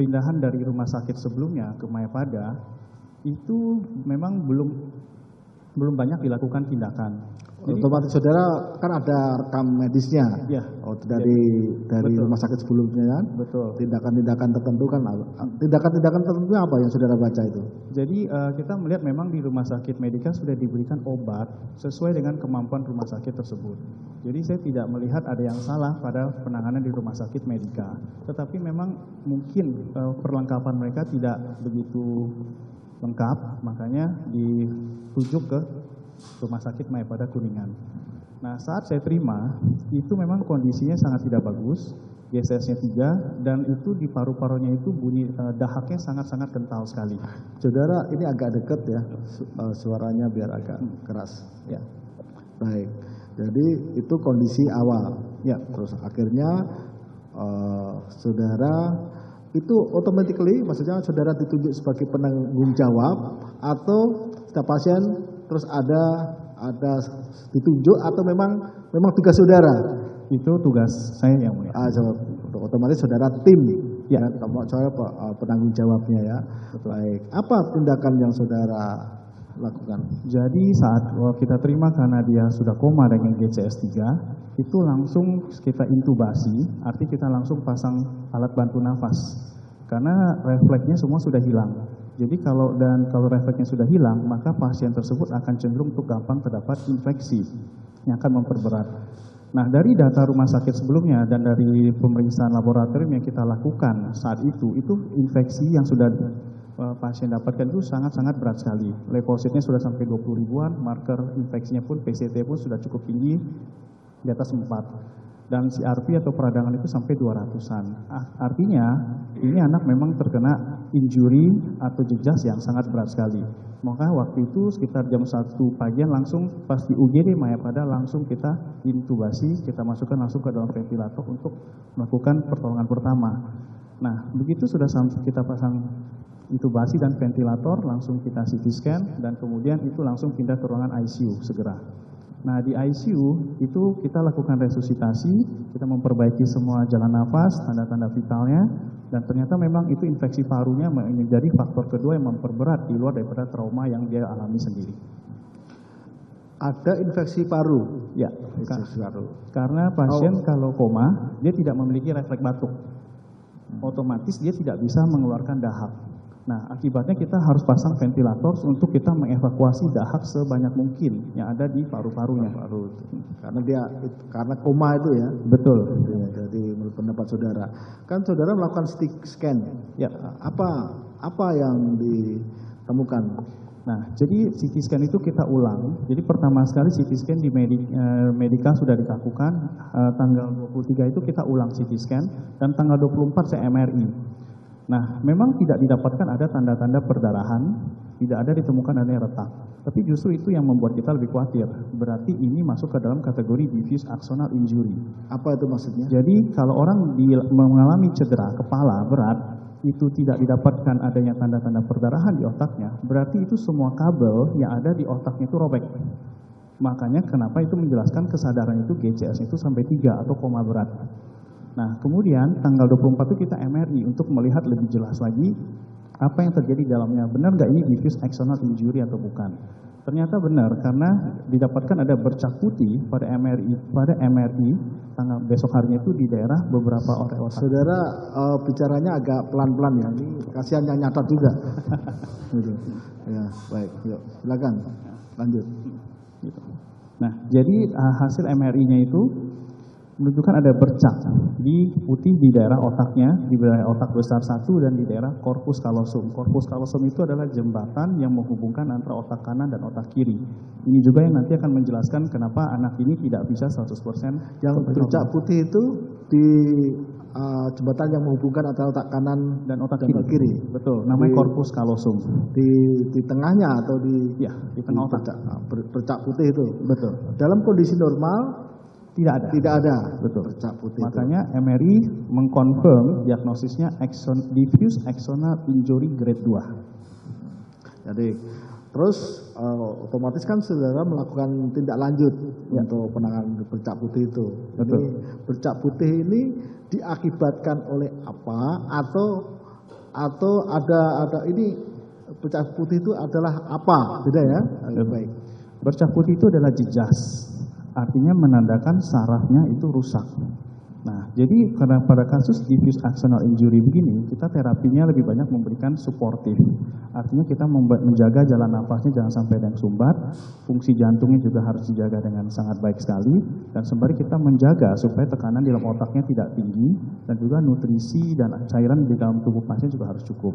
pindahan dari rumah sakit sebelumnya ke Mayapada itu memang belum banyak dilakukan tindakan. Jadi, otomatis saudara kan ada rekam medisnya, ya, dari betul. rumah sakit sebelumnya kan, betul. Tindakan-tindakan tertentu kan, tindakan-tindakan tertentu apa yang saudara baca itu? Jadi kita melihat memang di rumah sakit Medika sudah diberikan obat sesuai dengan kemampuan rumah sakit tersebut. Jadi saya tidak melihat ada yang salah pada penanganan di rumah sakit Medika. Tetapi memang mungkin perlengkapan mereka tidak begitu lengkap, makanya dirujuk ke rumah sakit Mayapada Kuningan. Nah, saat saya terima, itu memang kondisinya sangat tidak bagus, GCS-nya 3, dan itu di paru-parunya itu bunyi dahaknya sangat-sangat kental sekali. Saudara, ini agak dekat ya, suaranya biar agak keras. Ya. Baik, jadi itu kondisi awal. Ya. Terus akhirnya saudara itu automatically, maksudnya saudara ditunjuk sebagai penanggung jawab atau setiap pasien terus ada ditunjuk atau memang tugas saudara? Itu tugas saya yang mulia. Otomatis saudara tim, ya, saya penanggung jawabnya ya. Betul. Baik, apa tindakan yang saudara lakukan? Jadi saat kita terima karena dia sudah koma dengan GCS 3, itu langsung kita intubasi, arti kita langsung pasang alat bantu nafas. Karena refleksnya semua sudah hilang. Jadi kalau refleksnya sudah hilang, maka pasien tersebut akan cenderung untuk gampang terdapat infeksi yang akan memperberat. Nah, dari data rumah sakit sebelumnya dan dari pemeriksaan laboratorium yang kita lakukan saat itu infeksi yang sudah pasien dapatkan itu sangat-sangat berat sekali. Leukositnya sudah sampai 20 ribuan, marker infeksinya pun PCT pun sudah cukup tinggi, di atas 4. Dan CRP atau peradangan itu sampai 200-an. Artinya ini anak memang terkena injury atau jejas yang sangat berat sekali. Maka waktu itu sekitar jam 1 pagi langsung pas di UGD Mayapada langsung kita intubasi, kita masukkan langsung ke dalam ventilator untuk melakukan pertolongan pertama. Nah, begitu sudah kita pasang intubasi dan ventilator, langsung kita CT scan dan kemudian itu langsung pindah ke ruangan ICU segera. Nah, di ICU itu kita lakukan resusitasi, kita memperbaiki semua jalan nafas, tanda-tanda vitalnya, dan ternyata memang itu infeksi parunya menjadi faktor kedua yang memperberat di luar daripada trauma yang dia alami sendiri. Ada infeksi paru? Ya, infeksi paru. Karena pasien kalau koma, dia tidak memiliki refleks batuk. Otomatis dia tidak bisa mengeluarkan dahak. Nah, akibatnya kita harus pasang ventilator untuk kita mengevakuasi dahak sebanyak mungkin yang ada di paru-parunya. Karena koma itu ya. Betul. Jadi menurut pendapat saudara, kan saudara melakukan scan. Ya. Apa yang ditemukan? Nah, jadi CT scan itu kita ulang. Jadi pertama sekali CT scan di Medika sudah dilakukan, tanggal 23 itu kita ulang CT scan dan tanggal 24 saya MRI. Nah, memang tidak didapatkan ada tanda-tanda perdarahan, tidak ada ditemukan adanya retak. Tapi justru itu yang membuat kita lebih khawatir. Berarti ini masuk ke dalam kategori diffuse axonal injury. Apa itu maksudnya? Jadi kalau orang mengalami cedera kepala berat, itu tidak didapatkan adanya tanda-tanda perdarahan di otaknya, berarti itu semua kabel yang ada di otaknya itu robek. Makanya kenapa itu menjelaskan kesadaran itu GCS itu sampai 3 atau koma berat. Nah, kemudian tanggal 24 itu kita MRI untuk melihat lebih jelas lagi apa yang terjadi di dalamnya. Benar nggak ini diffuse axonal injury atau bukan? Ternyata benar karena didapatkan ada bercak putih pada MRI tanggal besok harinya itu di daerah beberapa area otak. Saudara bicaranya agak pelan-pelan ya. Ini kasihan yang nyatat juga. Gitu. Ya, baik. Yuk, silakan. Lanjut. Gitu. Nah, jadi hasil MRI-nya itu menunjukkan ada bercak di putih di daerah otaknya, di daerah otak besar 1 dan di daerah corpus callosum. Corpus callosum itu adalah jembatan yang menghubungkan antara otak kanan dan otak kiri. Ini juga yang nanti akan menjelaskan kenapa anak ini tidak bisa 100%. Yang bercak putih itu di jembatan yang menghubungkan antara otak kanan dan otak kiri. Betul, namanya corpus callosum. Di tengahnya atau di tengah otak. Bercak putih itu. Betul. Dalam kondisi normal tidak ada. Betul. Bercak putih. Makanya itu. MRI mengkonfirm diagnosisnya diffuse axonal injury grade 2. Jadi terus otomatis kan saudara melakukan tindak lanjut untuk penanganan bercak putih itu. Betul. Ini bercak putih ini diakibatkan oleh apa atau atau ada ini bercak putih itu adalah apa? Beda ya? Baik. Bercak putih itu adalah jejas, artinya menandakan sarafnya itu rusak. Nah, jadi karena pada kasus diffuse axonal injury begini, kita terapinya lebih banyak memberikan suportif. Artinya kita menjaga jalan nafasnya jangan sampai ada yang sumbat, fungsi jantungnya juga harus dijaga dengan sangat baik sekali, dan sembari kita menjaga supaya tekanan di dalam otaknya tidak tinggi, dan juga nutrisi dan cairan di dalam tubuh pasien juga harus cukup.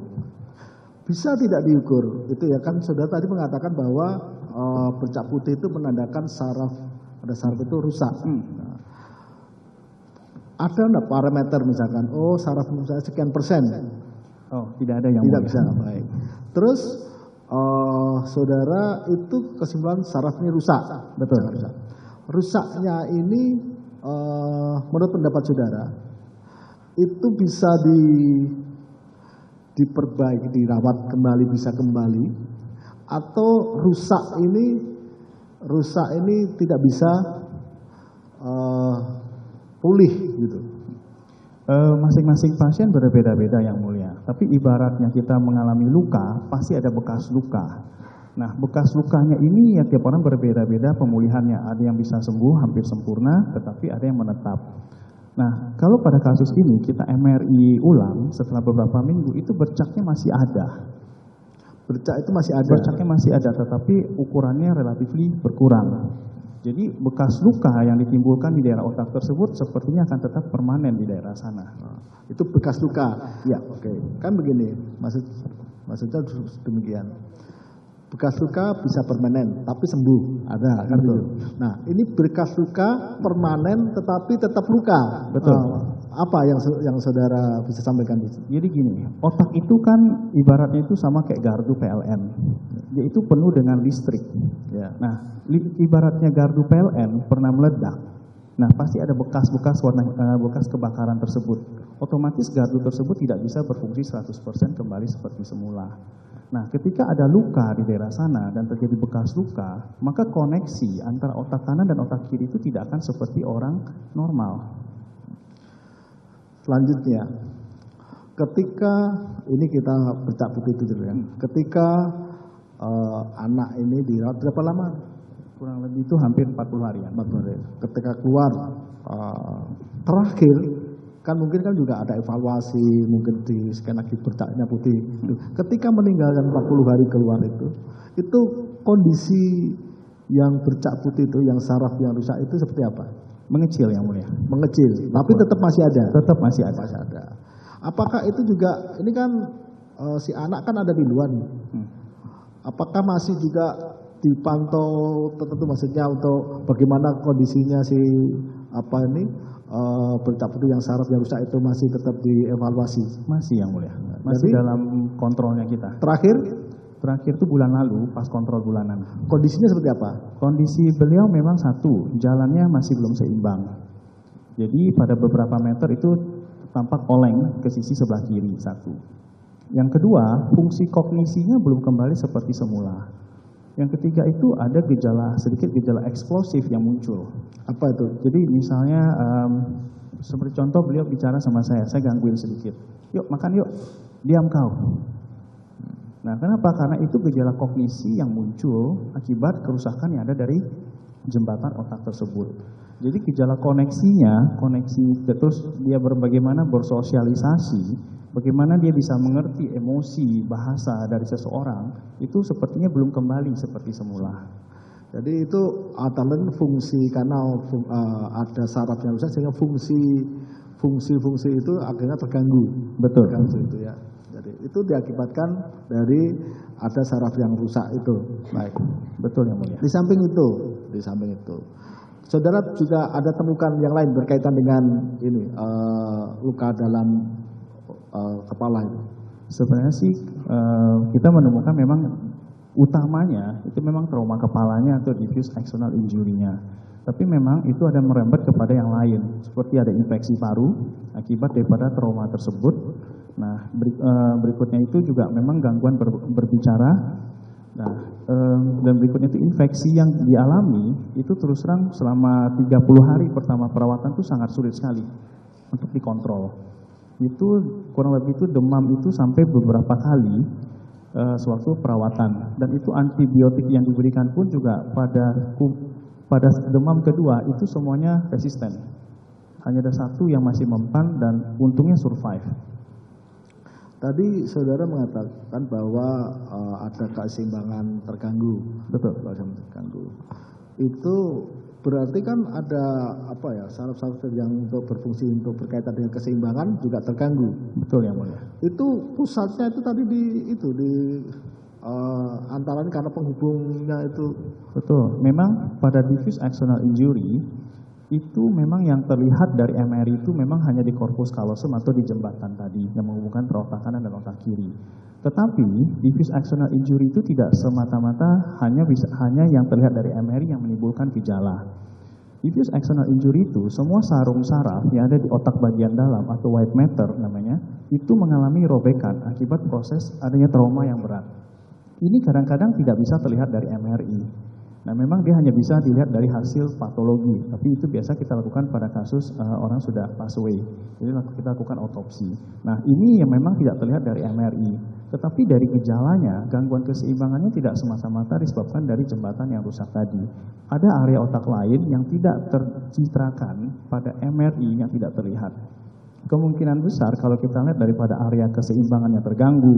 Bisa tidak diukur? Itu ya kan saudara tadi mengatakan bahwa bercak putih itu menandakan saraf, pada saraf itu rusak. Nah, ada enggak parameter misalkan, oh saraf misalnya sekian persen? Oh, tidak ada yang tidak mulia. bisa, baik. Terus saudara itu kesimpulan saraf ini rusak. Betul. Rusak. Rusaknya ini menurut pendapat saudara itu bisa diperbaiki, dirawat kembali, bisa kembali, atau rusak ini tidak bisa pulih gitu. Masing-masing pasien berbeda-beda yang mulia. Tapi ibaratnya kita mengalami luka, pasti ada bekas luka. Nah, bekas lukanya ini ya tiap orang berbeda-beda pemulihannya. Ada yang bisa sembuh hampir sempurna, tetapi ada yang menetap. Nah, kalau pada kasus ini kita MRI ulang setelah beberapa minggu, itu bercaknya masih ada. Bercak itu masih ada? Bercaknya masih ada, tetapi ukurannya relatif berkurang. Jadi bekas luka yang ditimbulkan di daerah otak tersebut sepertinya akan tetap permanen di daerah sana. Itu bekas luka? Ya, oke. Kan begini, maksudnya demikian. Bekas luka bisa permanen, tapi sembuh. Ada, kan betul. Nah, ini bekas luka permanen tetapi tetap luka. Betul. Apa yang saudara bisa sampaikan di sini? Jadi gini, otak itu kan ibaratnya itu sama kayak gardu PLN. Dia itu penuh dengan listrik. Ya. Nah, ibaratnya gardu PLN pernah meledak. Nah, pasti ada bekas-bekas bekas kebakaran tersebut. Otomatis gardu tersebut tidak bisa berfungsi 100% kembali seperti semula. Nah, ketika ada luka di daerah sana dan terjadi bekas luka, maka koneksi antara otak kanan dan otak kiri itu tidak akan seperti orang normal. Selanjutnya, ketika ini kita bercak putih itu dulu ya. Ketika anak ini dirawat berapa lama? Kurang lebih itu hampir 40 hari. 40 hari. Ketika keluar terakhir kan mungkin kan juga ada evaluasi, mungkin di scan lagi bercaknya putih. Ketika meninggalkan 40 hari keluar itu kondisi yang bercak putih itu, yang saraf yang rusak itu seperti apa? Mengecil yang mulia. Mengecil, tapi tetap masih ada. Tetap masih ada. Masih ada. Apakah itu juga, ini kan si anak kan ada di luar nih. Apakah masih juga dipantau tertentu, maksudnya untuk bagaimana kondisinya si bercak putih yang saraf yang rusak itu masih tetap dievaluasi? Masih yang mulia. Masih jadi, dalam kontrolnya kita. Terakhir itu bulan lalu pas kontrol bulanan. Kondisinya seperti apa? Kondisi beliau memang satu, jalannya masih belum seimbang. Jadi pada beberapa meter itu tampak oleng ke sisi sebelah kiri, satu. Yang kedua, fungsi kognisinya belum kembali seperti semula. Yang ketiga itu ada sedikit gejala eksplosif yang muncul. Apa itu? Jadi misalnya seperti contoh beliau bicara sama saya gangguin sedikit. Yuk makan yuk, diam kau. Nah, kenapa? Karena itu gejala kognisi yang muncul akibat kerusakan yang ada dari jembatan otak tersebut. Jadi gejala koneksi terus dia bagaimana bersosialisasi, bagaimana dia bisa mengerti emosi, bahasa dari seseorang, itu sepertinya belum kembali seperti semula. Jadi itu antara fungsi, karena ada saraf yang rusak sehingga fungsi itu akhirnya terganggu. Betul. Terganggu itu ya. Jadi itu diakibatkan dari ada saraf yang rusak itu. Baik. Betul yang mulia. Di samping itu, saudara juga ada temukan yang lain berkaitan dengan ini luka dalam kepala itu. Sebenarnya sih kita menemukan memang utamanya itu memang trauma kepalanya atau diffuse axonal injury-nya. Tapi memang itu ada merembet kepada yang lain, seperti ada infeksi paru akibat daripada trauma tersebut. Nah, berikutnya itu juga memang gangguan berbicara. Nah, dan berikutnya itu infeksi yang dialami itu terus terang selama 30 hari pertama perawatan itu sangat sulit sekali untuk dikontrol. Itu kurang lebih itu demam itu sampai beberapa kali sewaktu perawatan, dan itu antibiotik yang diberikan pun juga pada demam kedua itu semuanya resisten. Hanya ada satu yang masih mempan dan untungnya survive. Tadi saudara mengatakan bahwa ada keseimbangan terganggu. Betul. Keseimbangan terganggu. Itu berarti kan ada saraf-saraf yang untuk berfungsi untuk berkaitan dengan keseimbangan juga terganggu. Betul, yang mulia. Itu pusatnya itu tadi di antaranya karena penghubungnya itu. Betul. Memang pada diffuse axonal injury itu memang yang terlihat dari MRI itu memang hanya di corpus callosum atau di jembatan tadi yang menghubungkan otak kanan dan otak kiri. Tetapi diffuse axonal injury itu tidak semata-mata hanya yang terlihat dari MRI yang menimbulkan gejala. Diffuse axonal injury itu semua sarung saraf yang ada di otak bagian dalam atau white matter namanya itu mengalami robekan akibat proses adanya trauma yang berat. Ini kadang-kadang tidak bisa terlihat dari MRI. Nah, memang dia hanya bisa dilihat dari hasil patologi, tapi itu biasa kita lakukan pada kasus orang sudah pass away. Jadi kita lakukan otopsi. Nah, ini yang memang tidak terlihat dari MRI, tetapi dari gejalanya, gangguan keseimbangannya tidak semata-mata disebabkan dari jembatan yang rusak tadi. Ada area otak lain yang tidak tercitrakan pada MRI yang tidak terlihat. Kemungkinan besar kalau kita lihat daripada area keseimbangannya terganggu,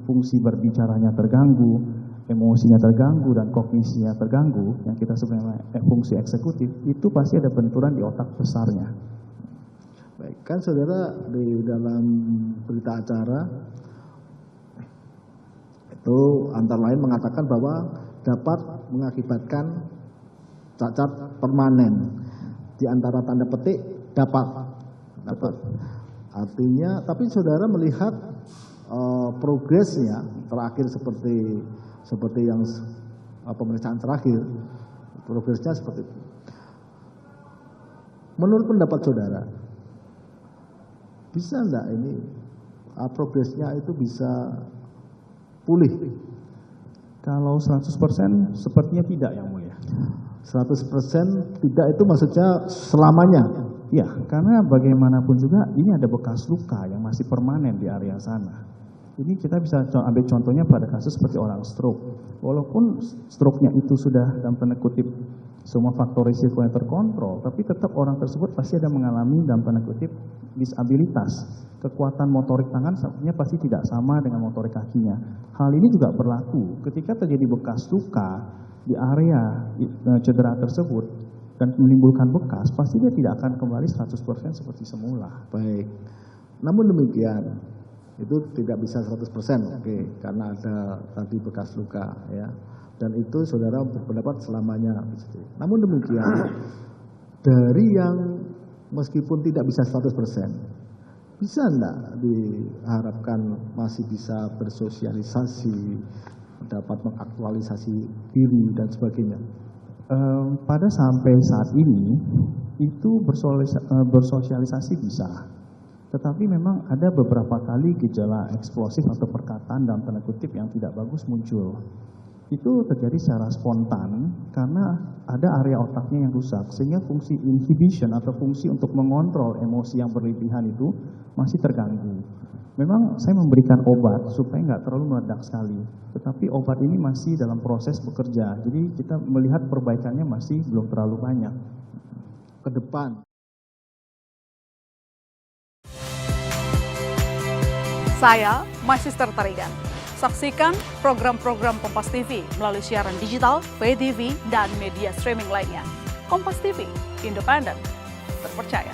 fungsi berbicaranya terganggu, emosinya terganggu dan kognisinya terganggu, yang kita sebenarnya fungsi eksekutif, itu pasti ada benturan di otak besarnya. Baik, kan saudara di dalam berita acara itu antara lain mengatakan bahwa dapat mengakibatkan cacat permanen. Di antara tanda petik dapat. Artinya, tapi saudara melihat progresnya terakhir seperti yang pemeriksaan terakhir, progresnya seperti itu. Menurut pendapat saudara, bisa enggak ini progresnya itu bisa pulih? Kalau 100% sepertinya tidak, yang mulia. 100% tidak itu maksudnya selamanya? Ya, karena bagaimanapun juga ini ada bekas luka yang masih permanen di area sana. Ini kita bisa ambil contohnya pada kasus seperti orang stroke. Walaupun stroke-nya itu sudah dalam tanda kutip semua faktor risiko yang terkontrol, tapi tetap orang tersebut pasti ada mengalami dalam tanda kutip disabilitas. Kekuatan motorik tangan sebenarnya pasti tidak sama dengan motorik kakinya. Hal ini juga berlaku ketika terjadi bekas luka di area cedera tersebut dan menimbulkan bekas, pasti dia tidak akan kembali 100% seperti semula. Baik. Namun demikian, itu tidak bisa 100%, oke, karena ada tadi bekas luka ya. Dan itu saudara berpendapat selamanya. Namun demikian, dari yang meskipun tidak bisa 100%, bisa enggak diharapkan masih bisa bersosialisasi, dapat mengaktualisasi diri dan sebagainya? Pada sampai saat ini itu bersosialisasi bisa, tetapi memang ada beberapa kali gejala eksplosif atau perkataan dalam tanda kutip yang tidak bagus muncul. Itu terjadi secara spontan karena ada area otaknya yang rusak, sehingga fungsi inhibition atau fungsi untuk mengontrol emosi yang berlebihan itu masih terganggu. Memang saya memberikan obat supaya nggak terlalu meledak sekali, tetapi obat ini masih dalam proses bekerja, jadi kita melihat perbaikannya masih belum terlalu banyak ke depan. Saya Magister Tarigan. Saksikan program-program Kompas TV melalui siaran digital, pay TV, dan media streaming lainnya. Kompas TV, independen, terpercaya.